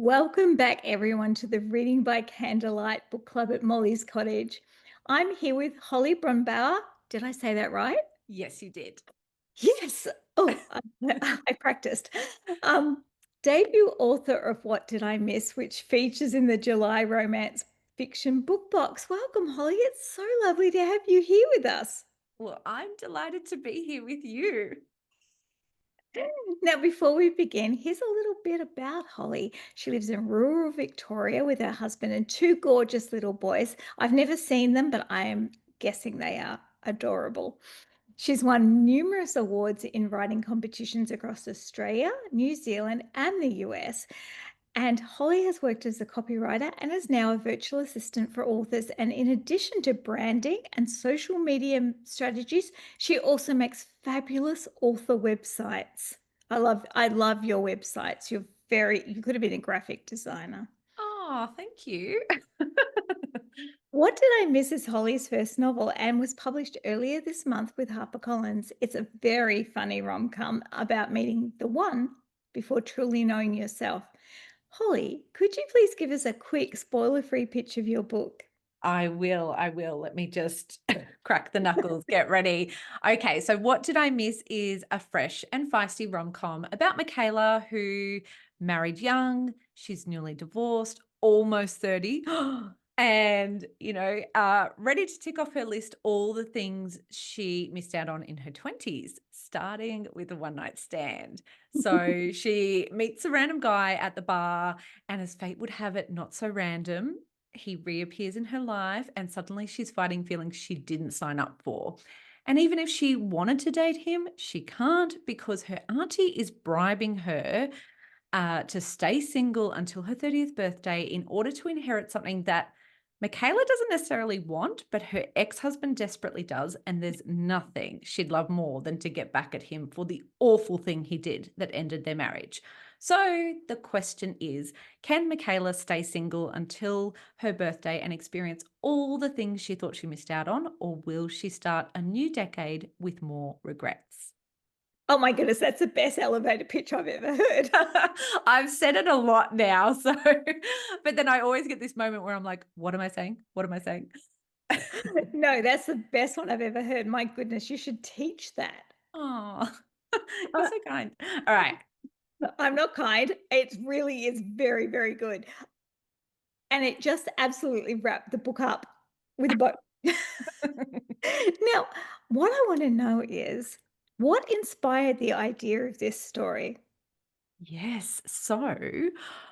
Welcome back, everyone, to the Reading by Candlelight Book Club at Molly's Cottage. I'm here with Holly Brunnbauer. Did I say that right? Yes, you did. Yes. Oh, I practiced. Um, Debut author of What Did I Miss, which features in the July romance fiction book box. Welcome, Holly. It's so lovely to have you here with us. Well, I'm delighted to be here with you. Now, before we begin, here's a little bit about Holly. She lives in rural Victoria with her husband and two gorgeous little boys. I've never seen them, but I am guessing they are adorable. She's won numerous awards in writing competitions across Australia, New Zealand, and the US. And Holly has worked as a copywriter and is now a virtual assistant for authors. And in addition to branding and social media strategies, she also makes fabulous author websites. I love your websites. You could have been a graphic designer. Oh, thank you. What Did I Miss is Holly's first novel and was published earlier this month with HarperCollins. It's a very funny rom-com about meeting the one before truly knowing yourself. Holly, could you please give us a quick spoiler-free pitch of your book? I will. Let me just crack the knuckles, get ready. Okay, so What Did I Miss is a fresh and feisty rom-com about Makayla, who married young, she's newly divorced, almost 30, and, ready to tick off her list all the things she missed out on in her 20s, starting with a one-night stand. So she meets a random guy at the bar, and as fate would have it, not so random, he reappears in her life and suddenly she's fighting feelings she didn't sign up for. And even if she wanted to date him, she can't because her auntie is bribing her to stay single until her 30th birthday in order to inherit something that Makayla doesn't necessarily want, but her ex-husband desperately does. And there's nothing she'd love more than to get back at him for the awful thing he did that ended their marriage. So the question is, can Makayla stay single until her birthday and experience all the things she thought she missed out on, or will she start a new decade with more regrets? Oh my goodness, that's the best elevator pitch I've ever heard. I've said it a lot now. So, but then I always get this moment where I'm like, what am I saying? What am I saying? No, that's the best one I've ever heard. My goodness, you should teach that. Oh, you're Uh, so kind. All right. I'm not kind. It really is very, very good. And it just absolutely wrapped the book up with a bow. Now, what I want to know is what inspired the idea of this story? Yes. So,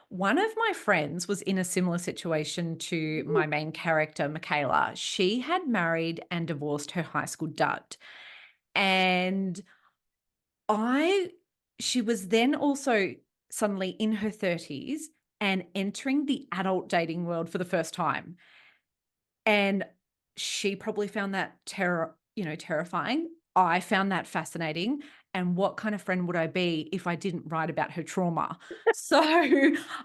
one of my friends was in a similar situation to my main character, Makayla. She had married and divorced her high school dad. And I she was then also suddenly in her 30s and entering the adult dating world for the first time. And she probably found that terrifying. I found that fascinating. And what kind of friend would I be if I didn't write about her trauma? So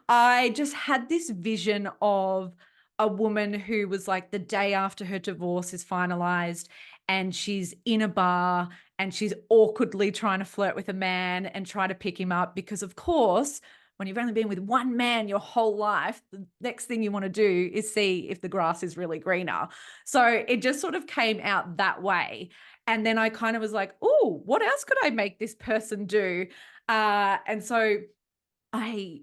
I just had this vision of a woman who was like the day after her divorce is finalized and she's in a bar and she's awkwardly trying to flirt with a man and try to pick him up because, of course, when you've only been with one man your whole life, the next thing you want to do is see if the grass is really greener. So it just sort of came out that way. And then I kind of was like, oh, what else could I make this person do? And so I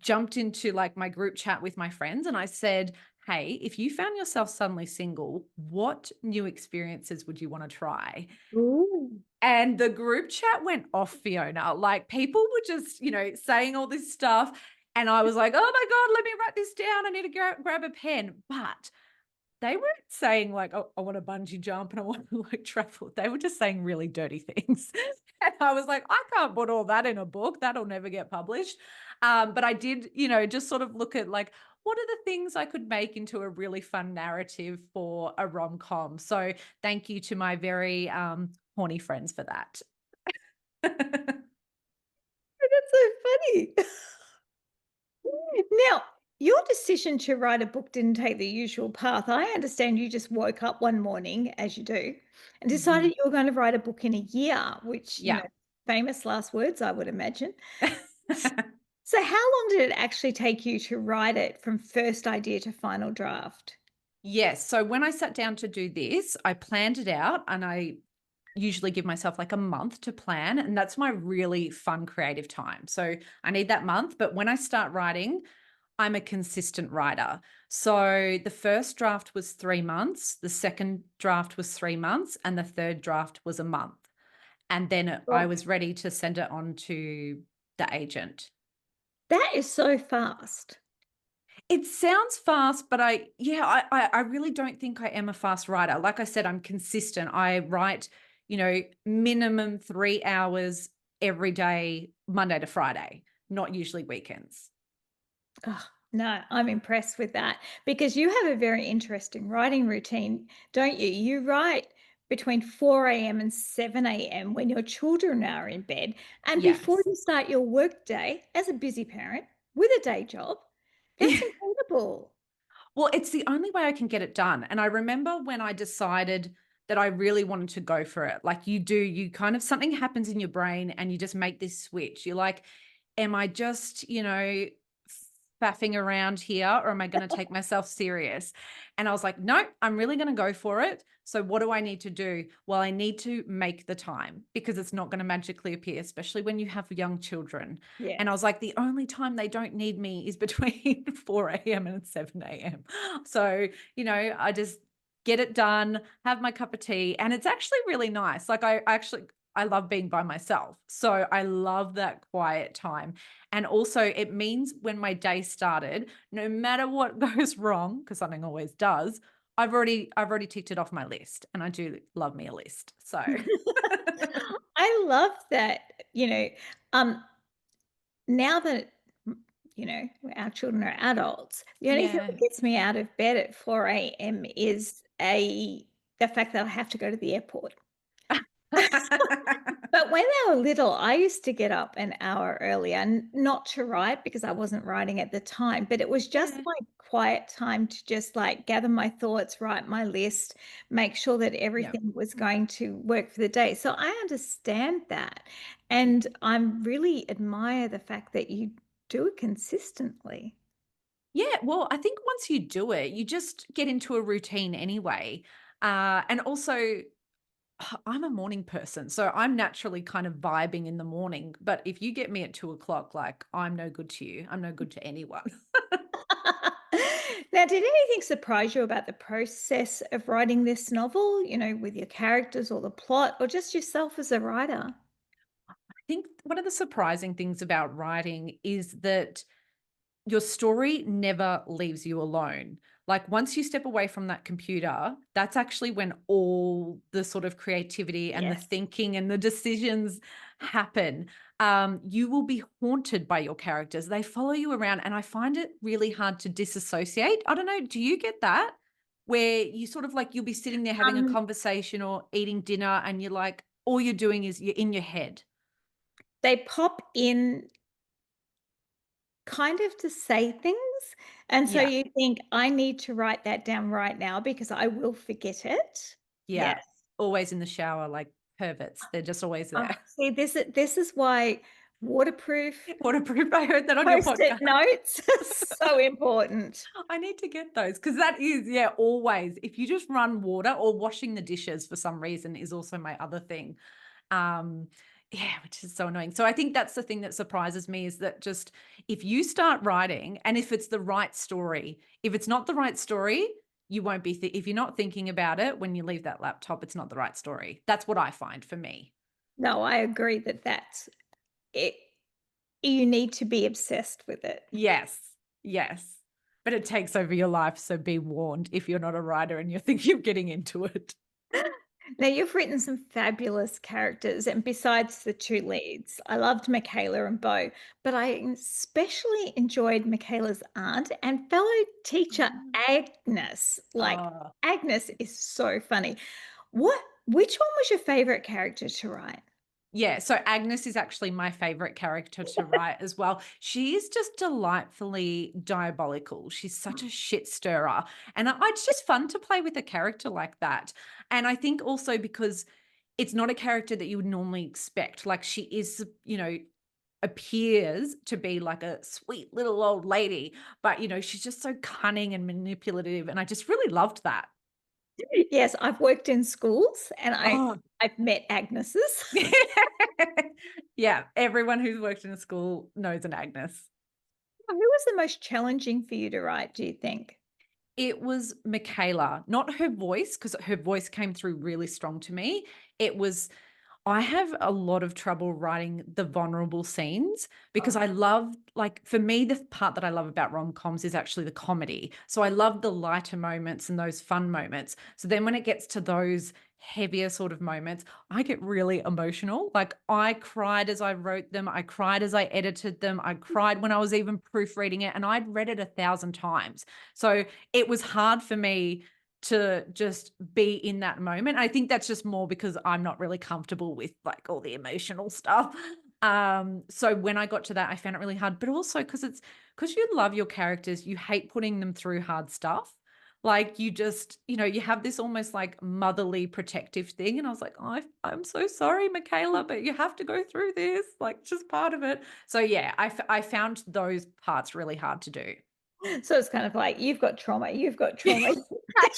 jumped into like my group chat with my friends and I said, hey, if you found yourself suddenly single, what new experiences would you want to try? Ooh. And the group chat went off, Fiona. Like people were just, saying all this stuff. And I was like, oh my God, let me write this down. I need to grab a pen. But they weren't saying like, oh, I want to bungee jump and I want to like travel. They were just saying really dirty things. And I was like, I can't put all that in a book. That'll never get published. But I did, just sort of look at like, what are the things I could make into a really fun narrative for a rom-com? So thank you to my very horny friends for that. That's so funny. Now, your decision to write a book didn't take the usual path. I understand you just woke up one morning, as you do, and decided Mhm. you were going to write a book in a year, which, Yeah. famous last words, I would imagine. So how long did it actually take you to write it from first idea to final draft? Yes. So when I sat down to do this, I planned it out and I usually give myself like a month to plan. And that's my really fun creative time. So I need that month. But when I start writing, I'm a consistent writer. So the first draft was 3 months, the second draft was 3 months, and the third draft was a month. And then I Well, was ready to send it on to the agent. that is so fast. It sounds fast, but I really don't think I am a fast writer. Like I said, I'm consistent. I write, minimum 3 hours every day, Monday to Friday, not usually weekends. Oh, no, I'm impressed with that because you have a very interesting writing routine, don't you? You write between 4 a.m. and 7 a.m. when your children are in bed and before Yes. you start your work day as a busy parent with a day job. That's incredible. Well, it's the only way I can get it done. And I remember when I decided that I really wanted to go for it. Like you kind of something happens in your brain and you just make this switch. You're like, am I just, faffing around here or am I going to take myself serious? And I was like, no, I'm really going to go for it. So what do I need to do? Well, I need to make the time because it's not going to magically appear, especially when you have young children. And I was Yes. like, the only time they don't need me is between 4 a.m. and 7 a.m. So, I just get it done, have my cup of tea. And it's actually really nice. Like I love being by myself. So I love that quiet time. And also it means when my day started, no matter what goes wrong, because something always does, I've already ticked it off my list. And I do love me a list. So I love that, um, now that, our children are adults, the only thing yeah. that gets me out of bed at 4 a.m. is the fact that I have to go to the airport. But when they were little, I used to get up an hour earlier, not to write because I wasn't writing at the time, but it was just Yeah. my quiet time to just like gather my thoughts, write my list, make sure that Yeah. everything was going to work for the day. So I understand that. And I'm really admire the fact that you do it consistently. Yeah, well, I think once you do it, you just get into a routine anyway. And also, I'm a morning person, so I'm naturally kind of vibing in the morning. But if you get me at 2 o'clock, like I'm no good to you, I'm no good to anyone. Now, did anything surprise you about the process of writing this novel, with your characters or the plot or just yourself as a writer? I think one of the surprising things about writing is that your story never leaves you alone. Like once you step away from that computer, that's actually when all the sort of creativity and the Yes. thinking and the decisions happen. You will be haunted by your characters. They follow you around, and I find it really hard to disassociate. I don't know. Do you get that? Where you sort of like you'll be sitting there having a Um, conversation or eating dinner, and you're like, all you're doing is you're in your head. they pop in kind of to say things, and so Yeah. you think, "I need to write that down right now because I will forget it." Yeah. Yes. Always in the shower like perverts. They're just always Oh, there. see, this is why waterproof Waterproof, I heard that on your Post-it podcast. notes are so important. I need to get those because that is, yeah, always. If you just run water or washing the dishes for some reason is also my other thing. Um, yeah, which is so annoying. So I think that's the thing that surprises me is that just if you start writing and if it's the right story, if it's not the right story, you won't be, if you're not thinking about it when you leave that laptop, it's not the right story. That's what I find for me. No, I agree that that's it. You need to be obsessed with it. Yes. Yes. But it takes over your life, so be warned if you're not a writer and you're thinking of getting into it. Now, you've written some fabulous characters, and besides the two leads, I loved Makayla and Bo, but I especially enjoyed Makayla's aunt and fellow teacher Oh. Agnes. Like, Oh. Agnes is so funny. Which one was your favorite character to write? Yeah, so Agnes is actually my favorite character to write as well. She is just delightfully diabolical. She's such a shit stirrer. And it's just fun to play with a character like that. And I think also because it's not a character that you would normally expect. Like she is, appears to be like a sweet little old lady, but, she's just so cunning and manipulative, and I just really loved that. Yes, I've worked in schools and Oh. I've met Agneses. Yeah, everyone who's worked in a school knows an Agnes. Who was the most challenging for you to write, do you think? It was Makayla, not her voice, because her voice came through really strong to me. It was I have a lot of trouble writing the vulnerable scenes because I love, like, for me, the part that I love about rom-coms is actually the comedy. So I love the lighter moments and those fun moments. So then when it gets to those heavier sort of moments, I get really emotional. Like, I cried as I wrote them. I cried as I edited them. I cried when I was even proofreading it, and I'd read it 1,000 times. So it was hard for me to just be in that moment. I think that's just more because I'm not really comfortable with, like, all the emotional stuff. So when I got to that, I found it really hard, but also because you love your characters, you hate putting them through hard stuff. Like, you just, you have this almost like motherly protective thing. And I was like, oh, I'm so sorry, Makayla, but you have to go through this, like, just part of it. So yeah, I found those parts really hard to do. So it's kind of like, you've got trauma, you've got trauma.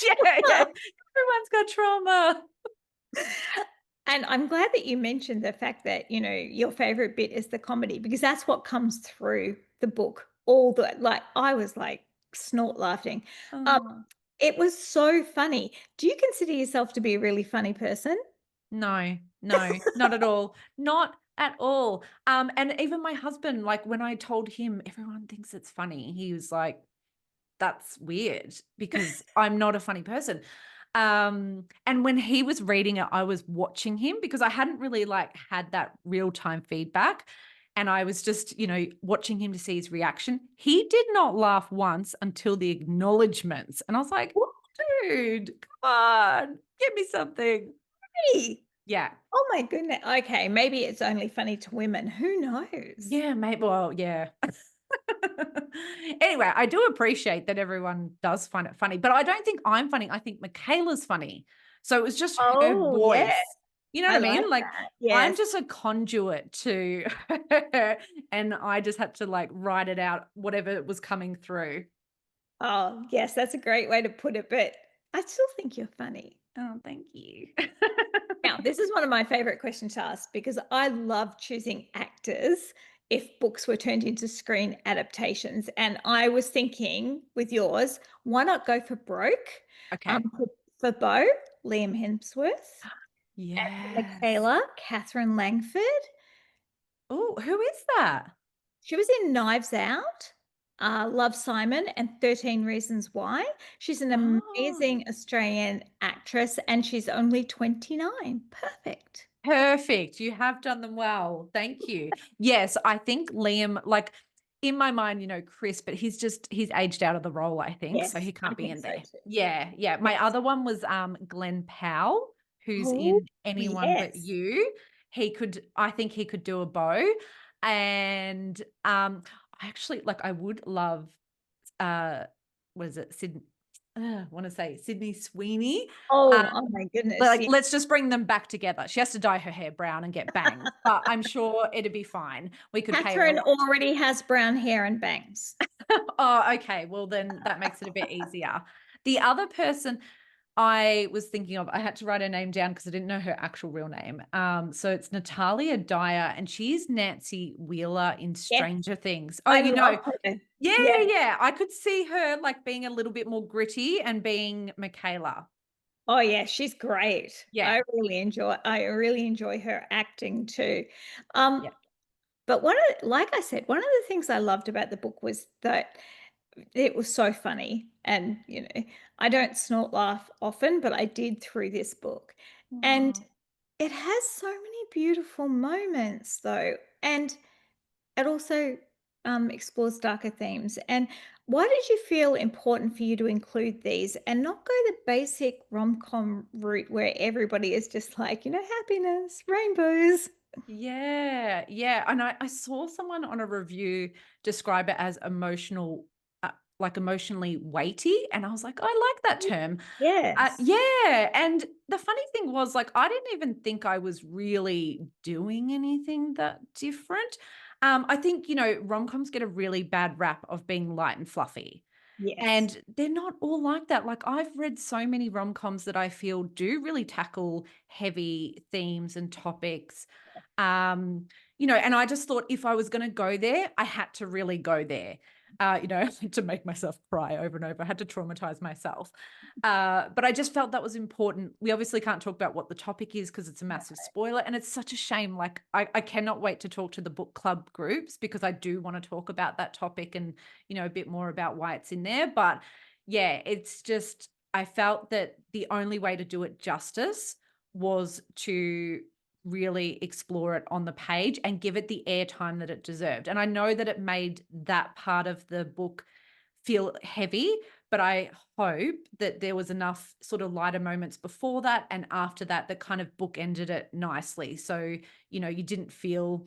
Yeah, yeah. Everyone's got trauma. And I'm glad that you mentioned the fact that, your favorite bit is the comedy because that's what comes through the book. All the like I was like snort laughing. Um, Oh. it was so funny. Do you consider yourself to be a really funny person? No, no, not at all. Not at all. And even my husband, like, when I told him everyone thinks it's funny, he was like, "That's weird because I'm not a funny person." And when he was reading it, I was watching him because I hadn't really, like, had that real-time feedback, and I was just, watching him to see his reaction. He did not laugh once until the acknowledgments, and I was like, "Dude, come on, give me something." Really? Yeah. Oh my goodness. Okay, maybe it's only funny to women. Who knows? Yeah, maybe. Well, yeah. Anyway, I do appreciate that everyone does find it funny, but I don't think I'm funny. I think Michaela's funny. So it was just her Oh, yeah. voice. You know what I I like mean? Like, that. I'm Yes. just a conduit to her, and I just had to, like, write it out, whatever was coming through. Oh, yes, that's a great way to put it, but I still think you're funny. Oh, thank you. Now, this is one of my favorite questions to ask because I love choosing actors if books were turned into screen adaptations. And I was thinking with yours, why not go for Broke? Okay. For Beau, Liam Hemsworth, and for Yes. Makayla, Catherine Langford. Oh, who is that? She was in Knives Out, Love Simon, and 13 Reasons Why. She's an Oh. amazing Australian actress and she's only 29. Perfect. Perfect. You have done them well. Thank you. Yes, I think Liam, like, in my mind, Chris, but he's aged out of the role, I think, so Yes, he I can't be think in so there. too. Yeah, yeah. My Yes. other one was Glenn Powell, who's Oh, in Anyone But yes. You. I think he could do a bow. And I actually, like, I would love uh what is it? I want to say Sydney Sweeney. Oh my goodness, Like, yeah. let's just bring them back together. She has to dye her hair brown and get bangs, but I'm sure it'd be fine. We could pay her a Catherine lot. already has brown hair and bangs. Oh, okay. Well, then that makes it a bit easier. The other person I was thinking of, I had to write her name down because I didn't know her actual real name. So it's Natalia Dyer, and she's Nancy Wheeler in Yes, Stranger Things. Oh, I love her. yeah, Yeah. yeah. I could see her, like, being a little bit more gritty and being Makayla. Oh, yeah, she's great. Yeah, I really enjoy her acting too. Um, yeah. but like I said, one of the things I loved about the book was that it was so funny and, I don't snort laugh often, but I did through this book. And Aw. it has so many beautiful moments though, and it also, explores darker themes. And why did you feel important for you to include these and not go the basic rom-com route where everybody is just like, happiness, rainbows? Yeah, yeah, and I saw someone on a review describe it as like, emotionally weighty, and I was like, "I like that term." Yes. Yeah, and the funny thing was, like, I didn't even think I was really doing anything that different. I think, rom-coms get a really bad rap of being light and fluffy. Yes. And they're not all like that. Like, I've read so many rom-coms that I feel do really tackle heavy themes and topics. And I just thought if I was gonna go there, I had to really go there. To make myself cry over and over. I had to traumatize myself. But I just felt that was important. We obviously can't talk about what the topic is because it's a massive spoiler, and it's such a shame. Like, I cannot wait to talk to the book club groups because I do want to talk about that topic and a bit more about why it's in there. But yeah, it's just, I felt that the only way to do it justice was to really explore it on the page and give it the airtime that it deserved. And I know that it made that part of the book feel heavy, but I hope that there was enough sort of lighter moments before that and after that that kind of bookended it nicely. So, you didn't feel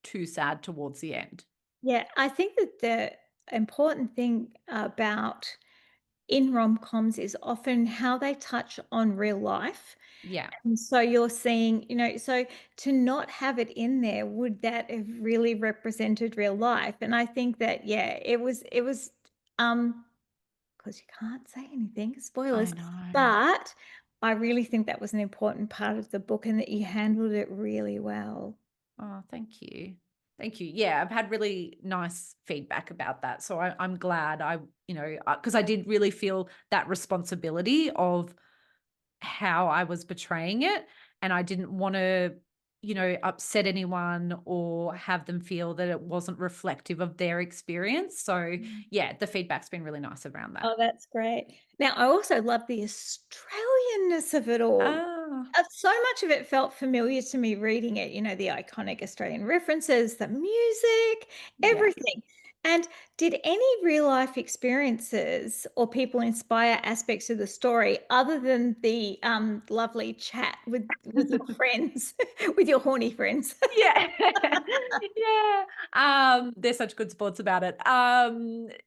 too sad towards the end. Yeah, I think that the important thing about in rom-coms is often how they touch on real life. Yeah. And so you're seeing, so to not have it in there, would that have really represented real life? And I think that, yeah, it was, um, because you can't say anything, I spoilers, know. but I really think that was an important part of the book and that you handled it really well. Oh, thank you. Thank you. Yeah, I've had really nice feedback about that. So I'm glad because I did really feel that responsibility of how I was portraying it. And I didn't want to, upset anyone or have them feel that it wasn't reflective of their experience. So yeah, the feedback's been really nice around that. Oh, that's great. Now, I also love the Australianness of it all. Ah, So much of it felt familiar to me reading it, the iconic Australian references, the music, yeah. everything. And did any real life experiences or people inspire aspects of the story other than the lovely chat with your friends, with your horny friends? Yeah. Yeah. They're such good sports about it.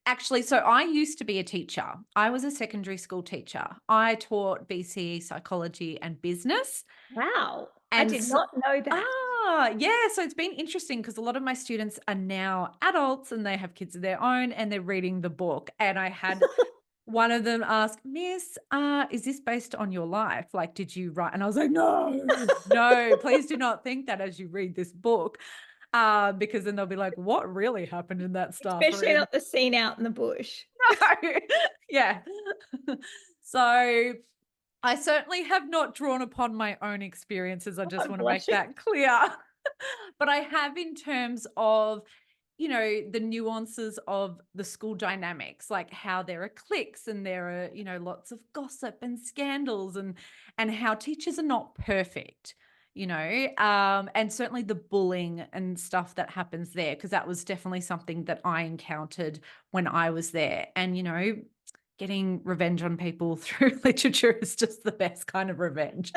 Actually, so I used to be a teacher. I was a secondary school teacher. I taught BCE psychology and business. Wow, I And did so not know that. yeah, so it's been interesting because a lot of my students are now adults and they have kids of their own and they're reading the book. And I had one of them ask, Miss, is this based on your life? Like, did you write? And I was like, no, no, please do not think that as you read this book. Because then they'll be like, what really happened in that staff Especially room? not the scene out in the bush. No. Yeah. So I certainly have not drawn upon my own experiences. I just I'm want to make blushing. that clear. But I have in terms of, the nuances of the school dynamics, like how there are cliques and there are, lots of gossip and scandals and how teachers are not perfect, and certainly the bullying and stuff that happens there, because that was definitely something that I encountered when I was there. And, getting revenge on people through literature is just the best kind of revenge.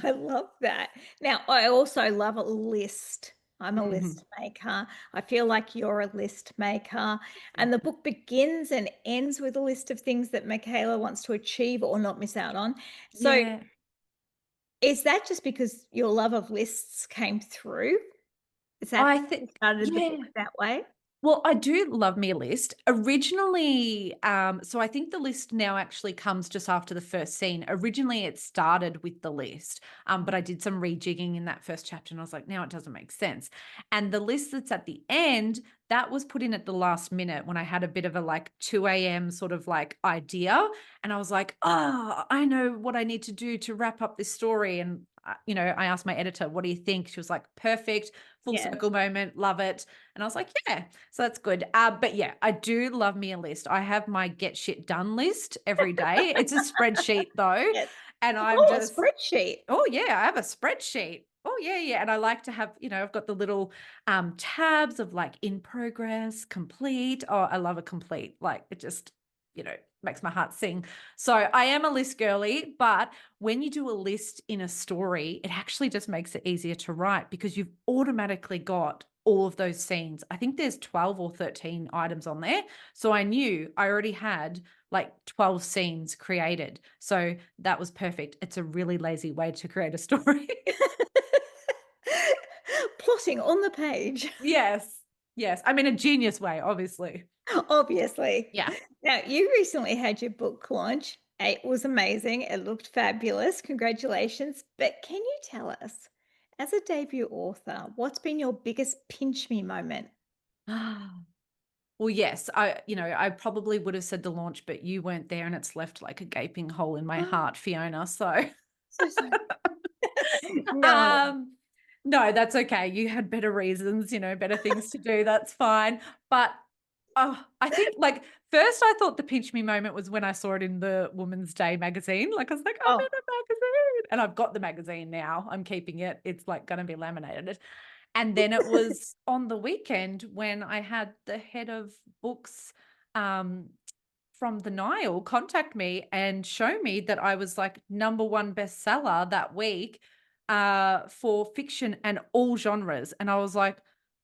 I love that. Now, I also love a list. I'm a Mhm. list maker. I feel like you're a list maker. And the book begins and ends with a list of things that Makayla wants to achieve or not miss out on. So, Yeah. is that just because your love of lists came through? Is that I you think started the yeah. book that way? Well, I do love me a list. Originally, so I think the list now actually comes just after the first scene. Originally, it started with the list, but I did some rejigging in that first chapter, and I was like, now it doesn't make sense. And the list that's at the end, that was put in at the last minute when I had a bit of a like 2 a.m. sort of like idea, and I was like, oh, I know what I need to do to wrap up this story. And I asked my editor, what do you think? She was like, perfect, full Yes. circle moment, love it. And I was like, yeah. So that's good. But yeah, I do love me a list. I have my get shit done list every day. It's a spreadsheet though. Yes. And I'm Oh, a just, spreadsheet. oh yeah, I have a spreadsheet. Oh yeah, yeah. And I like to have, I've got the little tabs of like in progress, complete. Oh, I love a complete. Like it just, makes my heart sing. So I am a list girly, but when you do a list in a story, it actually just makes it easier to write because you've automatically got all of those scenes. I think there's 12 or 13 items on there. So I knew I already had like 12 scenes created. So that was perfect. It's a really lazy way to create a story. plotting on the page. Yes. Yes. I mean, a genius way, obviously. Obviously. Yeah. Now, you recently had your book launch. It was amazing. It looked fabulous. Congratulations. But can you tell us, as a debut author, what's been your biggest pinch me moment? Well, yes, I probably would have said the launch, but you weren't there and it's left like a gaping hole in my heart, Fiona. So, So sorry. No. um, no, that's okay. You had better reasons, better things to do. That's fine. But I think like first I thought the pinch me moment was when I saw it in the Woman's Day magazine. Like I was like, I'm Oh, in a magazine. And I've got the magazine now. I'm keeping it. It's like gonna be laminated. And then it was on the weekend when I had the head of books um, from the Nile contact me and show me that I was like number one bestseller that week for fiction and all genres. And I was like,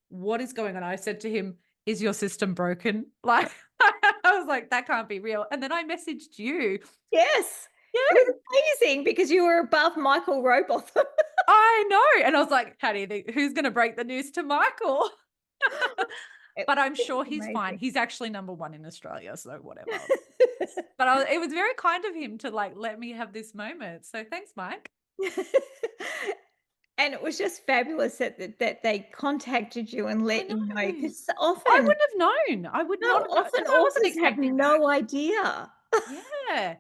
what is going on? I said to him, is your system broken? Like, I was like, that can't be real. And then I messaged you. yes. It Yeah, was amazing because you were above Michael Robotham. I know. And I was like, how do you think, who's going to break the news to Michael? It But I'm it was sure he's fine. amazing. He's actually number 1 in Australia, so whatever. But it was very kind of him to, like, let me have this moment. So thanks, Mike. And it was just fabulous that they contacted you and I let you know, know. because I often wouldn't have known. I would no, not have known often because I wasn't authors have expecting that. no idea. Yeah.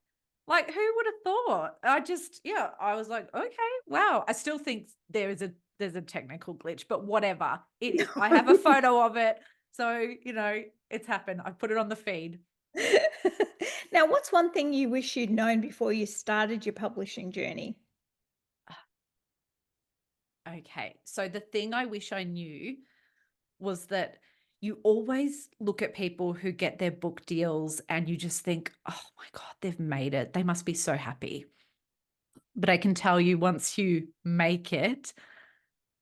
Like, who would have thought? I was like, "Okay, wow." I still think there's a technical glitch, but whatever. I have a photo of it. So, it's happened. I put it on the feed. Now, what's one thing you wish you'd known before you started your publishing journey? Okay. So the thing I wish I knew was that you always look at people who get their book deals and you just think, oh my God, they've made it. They must be so happy. But I can tell you, once you make it,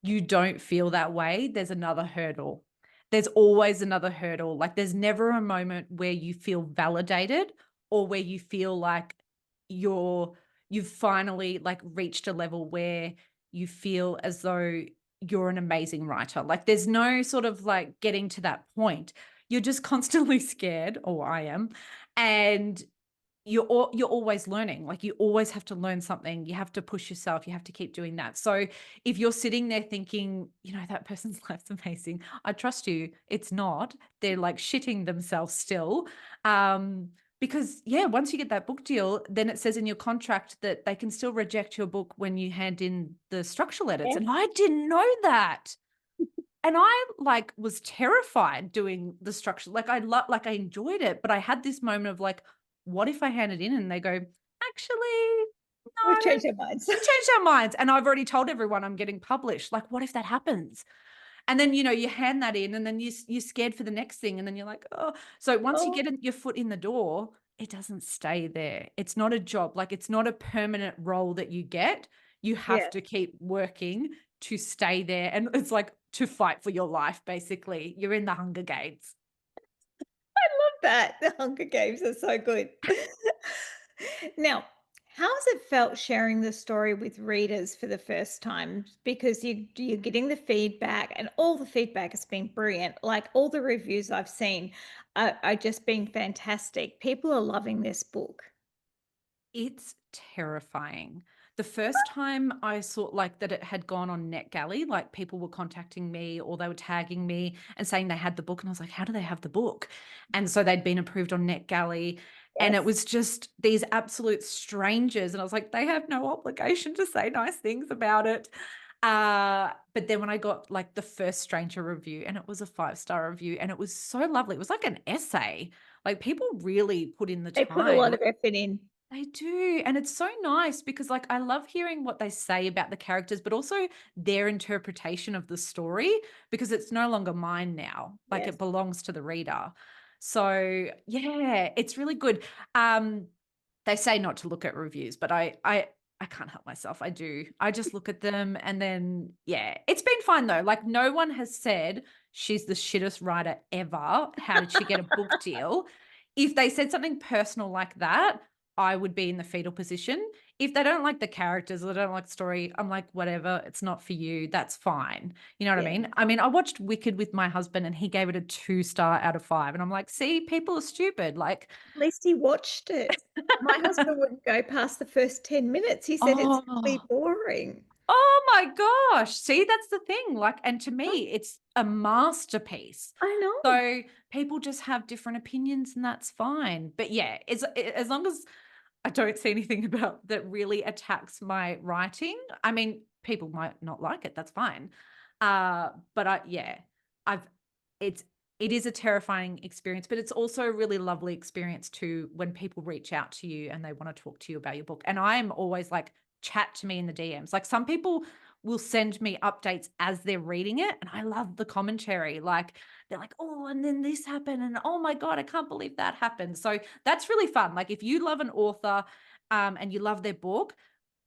you don't feel that way. There's another hurdle. There's always another hurdle. Like there's never a moment where you feel validated or where you feel like you've finally like reached a level where you feel as though you're an amazing writer. Like there's no sort of like getting to that point. You're just constantly scared, or I am, and you're always learning. Like you always have to learn something. You have to push yourself. You have to keep doing that. So if you're sitting there thinking, that person's life's amazing, I trust you. It's not. They're like shitting themselves still. Because yeah, once you get that book deal, then it says in your contract that they can still reject your book when you hand in the structural edits. Yeah. And I didn't know that. And I like was terrified doing the structure. Like I enjoyed it, but I had this moment of like, what if I hand it in and they go, actually, We've no, changed our minds. we've changed our minds. And I've already told everyone I'm getting published. Like, what if that happens? And then, you hand that in and then you're scared for the next thing. And then you're like, oh, so once you Oh, get your foot in the door, it doesn't stay there. It's not a job. Like it's not a permanent role that you get. You have yeah. to keep working to stay there. And it's like to fight for your life, basically. You're in the Hunger Games. That the Hunger Games are so good. Now, how's it felt sharing the story with readers for the first time? Because you're getting the feedback, and all the feedback has been brilliant. Like all the reviews I've seen are just been fantastic. People are loving this book. It's terrifying. The first time I saw like that it had gone on NetGalley, like people were contacting me or they were tagging me and saying they had the book. And I was like, how do they have the book? And so they'd been approved on NetGalley. And it Yes. was just these absolute strangers. And I was like, they have no obligation to say nice things about it. But then when I got like the first stranger review, and it was a 5-star review, and it was so lovely. It was like an essay. Like people really put in the They put a lot time. of effort in. They do, and it's so nice because, like, I love hearing what they say about the characters, but also their interpretation of the story because it's no longer mine now. Like, Yes. it belongs to the reader. So, yeah, it's really good. Um, they say not to look at reviews, but I can't help myself. I do. I just look at them and then, yeah, it's been fine though. Like, no one has said she's the shittest writer ever. How did she get a book deal? If they said something personal like that, I would be in the fetal position. if they don't like the characters or they don't like the story, I'm like, "Whatever, it's not for you, that's fine." You know what I Yeah. mean? I mean, I watched Wicked with my husband and he gave it a 2 star out of 5, and I'm like, "See, people are stupid." Like, At least he watched it. My husband wouldn't go past the first 10 minutes. He said it's really oh. boring. Oh my gosh. See, that's the thing. Like, and to Oh, me, it's a masterpiece. I know. So people just have different opinions and that's fine. But yeah, as long as I don't see anything about that really attacks my writing. I mean, people might not like it. That's fine. But yeah, I've it's it is a terrifying experience, but it's also a really lovely experience too when people reach out to you and they want to talk to you about your book. And I am always like, chat to me in the DMs. Like some people will send me updates as they're reading it, and I love the commentary. Like they're like, "Oh, and then this happened, and oh my god, I can't believe that happened." So that's really fun. Like if you love an author, and you love their book,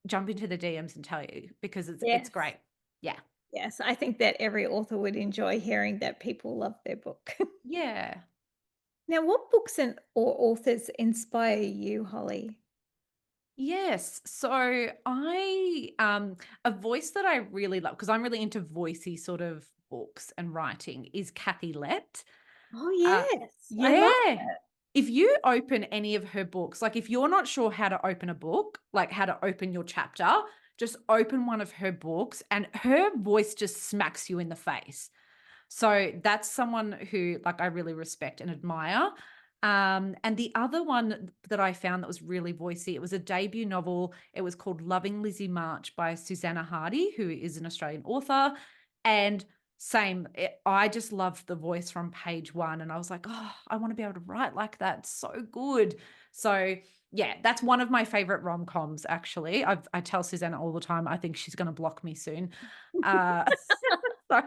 jump into the DMs and tell you because it's Yes. great. Yeah. Yes, I think that every author would enjoy hearing that people love their book. Yeah. Now, what books and or authors inspire you, Holly? Yes. So a voice that I really love because I'm really into voicey sort of books and writing is Kathy Lett. Oh, Uh, yes. I love yeah. it. If you open any of her books, like if you're not sure how to open a book, like how to open your chapter, just open one of her books and her voice just smacks you in the face. So that's someone who like I really respect and admire. And the other one that I found that was really voicey, it was a debut novel. It was called Loving Lizzie March by Susanna Hardy, who is an Australian author. And I just loved the voice from page one. And I was like, oh, I want to be able to write like that. So good. So yeah, that's one of my favorite rom-coms, actually. I tell Susanna all the time, I think she's going to block me soon. Uh, Sorry.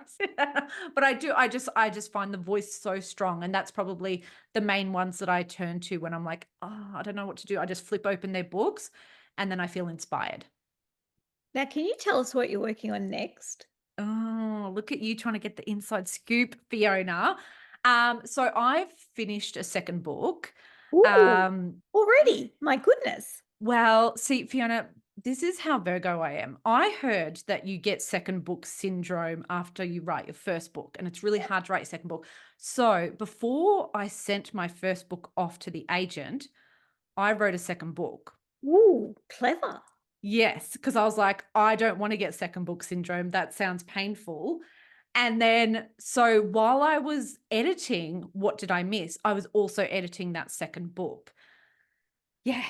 But I just find the voice so strong, and that's probably the main ones that I turn to when I'm like, "Oh, I don't know what to do." I just flip open their books, and then I feel inspired. Now, can you tell us what you're working on next? Oh, look at you trying to get the inside scoop, Fiona. So I've finished a second book. Ooh, Um, already? My goodness. Well, see, Fiona, this is how Virgo I am. I heard that you get second book syndrome after you write your first book, and it's really Yeah. hard to write your second book. So before I sent my first book off to the agent, I wrote a second book. Ooh, clever. Yes, because I was like, I don't want to get second book syndrome. That sounds painful. And then, so while I was editing What Did I Miss? I was also editing that second book. Yeah.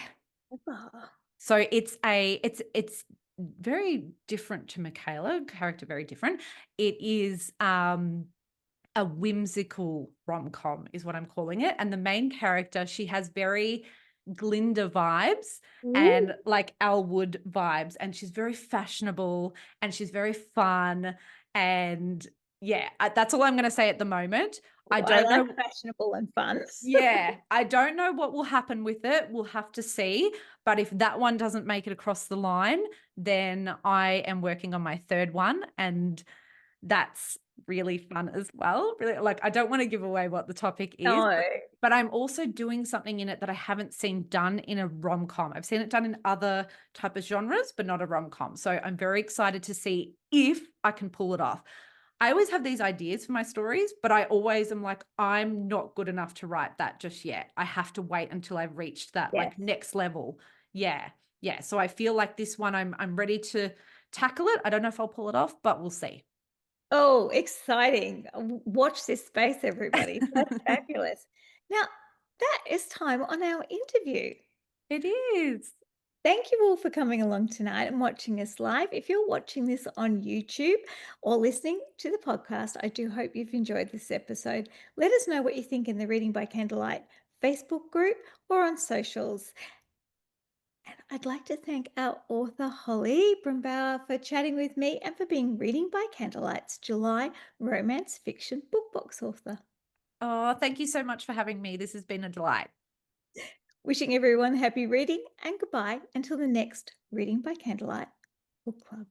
Clever. So it's very different to Makayla, character very different. It is a whimsical rom-com is what I'm calling it. And the main character, she has very Glinda vibes Ooh, and like Elwood vibes. And she's very fashionable and she's very fun. And yeah, that's all I'm going to say at the moment. I ooh, I don't like know. fashionable and fun. Yeah, I don't know what will happen with it. We'll have to see. But if that one doesn't make it across the line, then I am working on my third one. And that's really fun as well. Really, like, I don't want to give away what the topic is, No. but I'm also doing something in it that I haven't seen done in a rom com. I've seen it done in other type of genres, but not a rom com. So I'm very excited to see if I can pull it off. I always have these ideas for my stories, but I always am like, I'm not good enough to write that just yet. I have to wait until I've reached that like Yes. next level. Yeah. Yeah. So I feel like this one I'm ready to tackle it. I don't know if I'll pull it off, but we'll see. Oh, exciting. Watch this space, everybody. That's fabulous. Now, that is time on our interview. It is. Thank you all for coming along tonight and watching us live. If you're watching this on YouTube or listening to the podcast, I do hope you've enjoyed this episode. Let us know what you think in the Reading by Candlelight Facebook group or on socials. And I'd like to thank our author, Holly Brunnbauer, for chatting with me and for being Reading by Candlelight's July romance fiction book box author. Oh, thank you so much for having me. This has been a delight. Wishing everyone happy reading and goodbye until the next Reading by Candlelight book club.